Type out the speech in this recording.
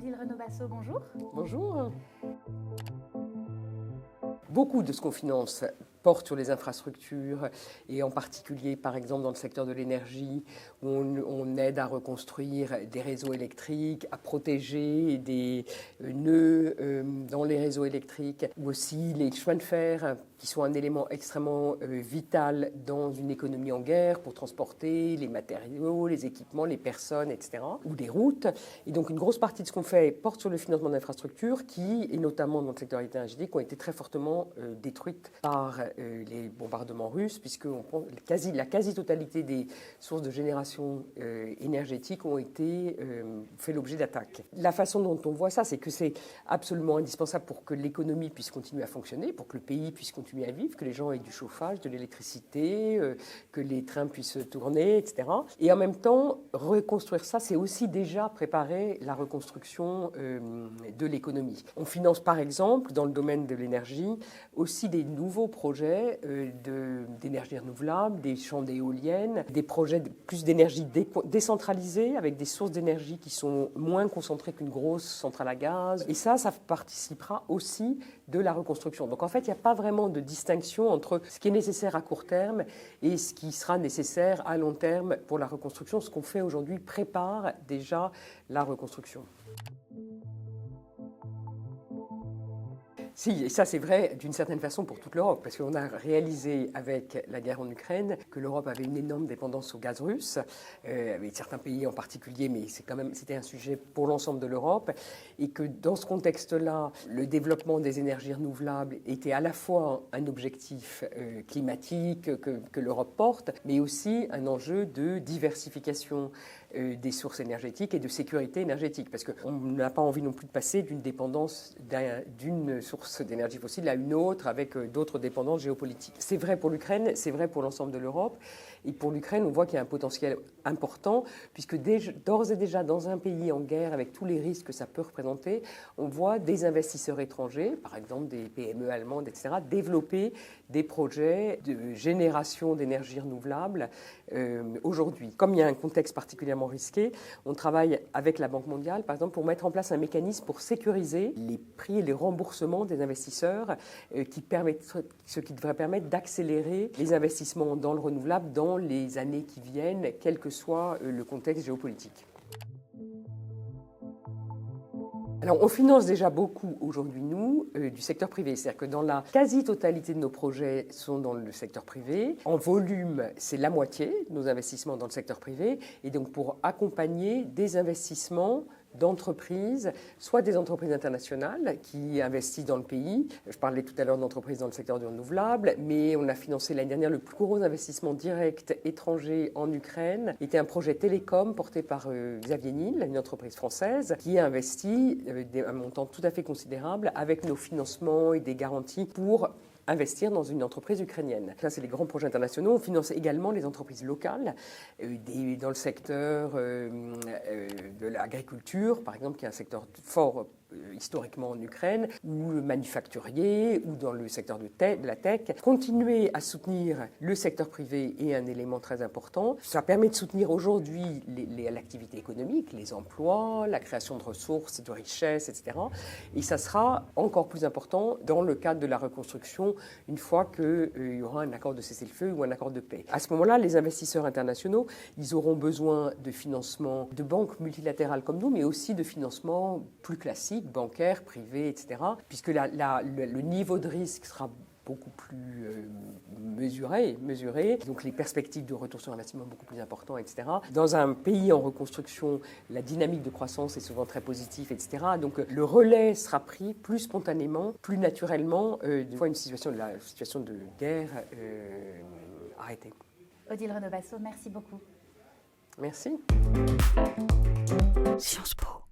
Odile Renaud-Basso, bonjour. Bonjour. Beaucoup de ce qu'on finance porte sur les infrastructures et en particulier, par exemple, dans le secteur de l'énergie, où on aide à reconstruire des réseaux électriques, à protéger des nœuds dans les réseaux électriques, ou aussi les chemins de fer, qui sont un élément extrêmement vital dans une économie en guerre pour transporter les matériaux, les équipements, les personnes, etc., ou des routes. Et donc, une grosse partie de ce qu'on fait porte sur le financement d'infrastructures qui, et notamment dans le secteur énergétique, ont été très fortement détruites par les bombardements russes, puisque la quasi-totalité des sources de génération énergétique ont été fait l'objet d'attaques. La façon dont on voit ça, c'est que c'est absolument indispensable pour que l'économie puisse continuer à fonctionner, pour que le pays puisse continuer à vivre, que les gens aient du chauffage, de l'électricité, que les trains puissent tourner, etc. Et en même temps, reconstruire ça, c'est aussi déjà préparer la reconstruction de l'économie. On finance par exemple, dans le domaine de l'énergie, aussi des nouveaux projets d'énergie renouvelable, des champs d'éoliennes, des projets plus d'énergie décentralisée avec des sources d'énergie qui sont moins concentrées qu'une grosse centrale à gaz. Et ça participera aussi de la reconstruction. Donc en fait, il n'y a pas vraiment de distinction entre ce qui est nécessaire à court terme et ce qui sera nécessaire à long terme pour la reconstruction. Ce qu'on fait aujourd'hui prépare déjà la reconstruction. Si, et ça c'est vrai d'une certaine façon pour toute l'Europe, parce qu'on a réalisé avec la guerre en Ukraine que l'Europe avait une énorme dépendance au gaz russe, avec certains pays en particulier, mais c'était un sujet pour l'ensemble de l'Europe, et que dans ce contexte-là, le développement des énergies renouvelables était à la fois un objectif climatique que l'Europe porte, mais aussi un enjeu de diversification des sources énergétiques et de sécurité énergétique, parce qu'on n'a pas envie non plus de passer d'une dépendance d'une source d'énergie fossile à une autre avec d'autres dépendances géopolitiques. C'est vrai pour l'Ukraine, c'est vrai pour l'ensemble de l'Europe. Et pour l'Ukraine, on voit qu'il y a un potentiel important, puisque d'ores et déjà, dans un pays en guerre, avec tous les risques que ça peut représenter, on voit des investisseurs étrangers, par exemple des PME allemandes, etc., développer des projets de génération d'énergie renouvelable aujourd'hui. Comme il y a un contexte particulièrement risqué, on travaille avec la Banque mondiale, par exemple, pour mettre en place un mécanisme pour sécuriser les prix et les remboursements des investisseurs, ce qui devrait permettre d'accélérer les investissements dans le renouvelable dans les années qui viennent, quel que soit le contexte géopolitique. Alors, on finance déjà beaucoup aujourd'hui, nous, du secteur privé. C'est-à-dire que dans la quasi-totalité de nos projets sont dans le secteur privé. En volume, c'est la moitié de nos investissements dans le secteur privé. Et donc, pour accompagner des investissements d'entreprises, soit des entreprises internationales qui investissent dans le pays. Je parlais tout à l'heure d'entreprises dans le secteur du renouvelable, mais on a financé l'année dernière le plus gros investissement direct étranger en Ukraine. C'était un projet télécom porté par Xavier Niel, une entreprise française, qui a investi un montant tout à fait considérable avec nos financements et des garanties pour investir dans une entreprise ukrainienne. Ça, c'est les grands projets internationaux. On finance également les entreprises locales dans le secteur de l'agriculture, par exemple, qui est un secteur fort historiquement en Ukraine, ou le manufacturier, ou dans le secteur de la tech. Continuer à soutenir le secteur privé est un élément très important. Ça permet de soutenir aujourd'hui l'activité économique, les emplois, la création de ressources, de richesses, etc. Et ça sera encore plus important dans le cadre de la reconstruction une fois qu'il y aura un accord de cessez-le-feu ou un accord de paix. À ce moment-là, les investisseurs internationaux, ils auront besoin de financement de banques multilatérales comme nous, mais aussi de financement plus classiques, bancaires, privés, etc. Puisque le niveau de risque sera beaucoup plus mesuré, donc les perspectives de retour sur investissement beaucoup plus importantes, etc. Dans un pays en reconstruction, la dynamique de croissance est souvent très positive, etc. Donc le relais sera pris plus spontanément, plus naturellement, une fois la situation de guerre arrêtée. Odile Renaud-Basso, merci beaucoup. Merci. Sciences Po.